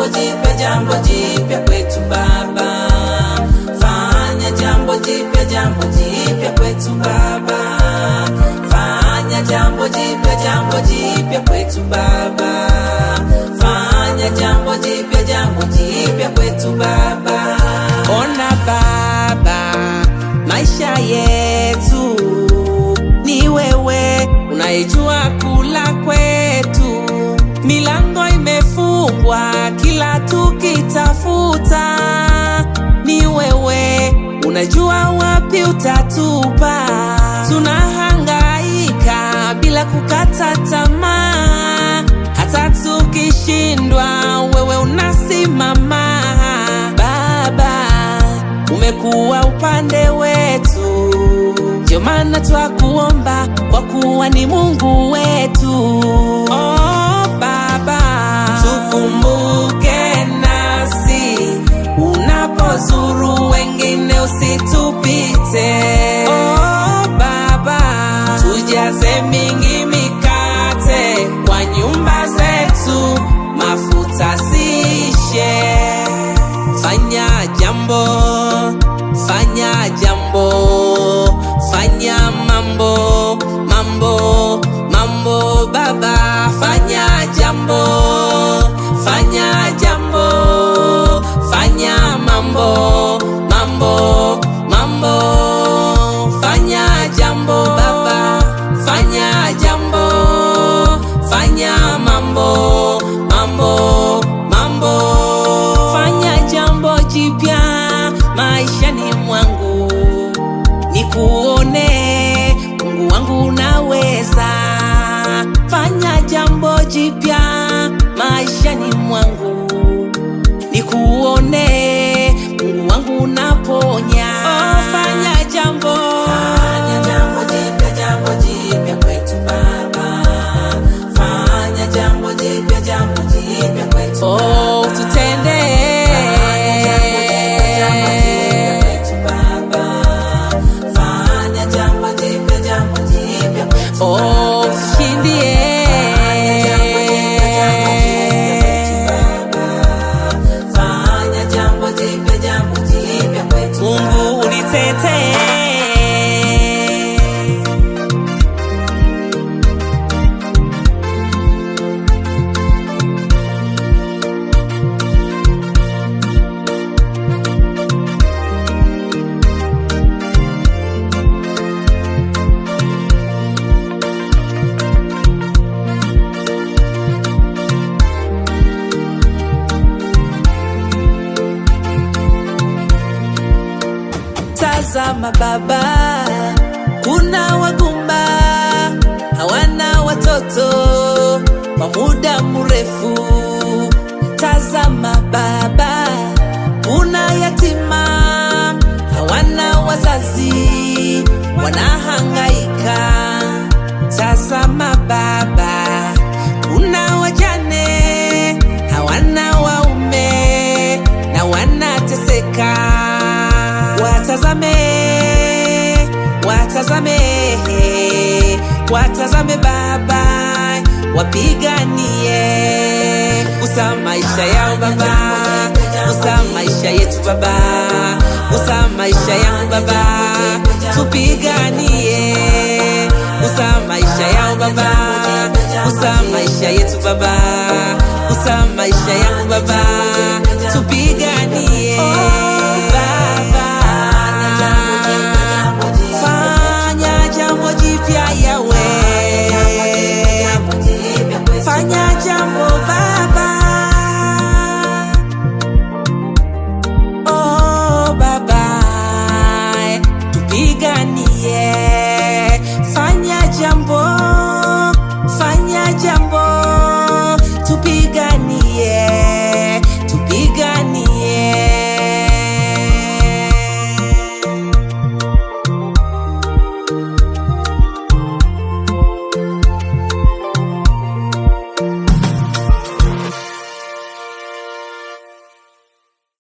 jambo jipya kwetu Baba. Fanya jambo jipya kwetu Baba. Fanya jambo jipya kwetu Baba. Fanya jambo jipya kwetu Baba. Ona Baba, maisha yetu ni wewe unayejua kula kwetu. Milango imefungwa kila tukitafuta, ni wewe unajua wapi utatupa. Tunahangaika bila kukata tamaa, hata tukishindwa wewe unasimama. Baba, umekuwa upande wetu, ndio maana twakuomba kwa kuwa ni Mungu wetu. Oh Baba, tukumbuke nasi unapozuru wengine, usitupite. Oh Baba, tujaze mingi mikate kwa nyumba zetu, mafuta siishe. Fanya jambo, fanya jambo, fanya mambo, mambo, mambo Baba. Fanya jambo, fanya jambo, fanya mambo, mambo, mambo. Fanya jambo Baba, fanya jambo, fanya mambo, mambo, mambo. Fanya jambo jipya maishani mwangu, nikuone Mungu wangu unaweza. Fanya jambo jipya maishani mwangu, nikuone Mungu wangu unaponya. Oh, fanya jambo jipya kwetu Baba. Fanya jambo jipya kwetu Baba. Oh, tutende oh, tushindie. Mungu unitetee. Tazama Baba, kuna wagumba hawana watoto kwa muda mrefu. Tazama Baba, kuna yatima hawana wazazi wanahangaika. Tazama Baba, kuna wajane hawana waume na wanateseka. Watazame, watazame, watazame Baba, wapiganie. Gusa maisha yao Baba, gusa maisha yetu Baba, gusa maisha yangu Baba, tupiganie. Gusa maisha yao Baba, gusa maisha yetu Baba, gusa maisha yangu Baba.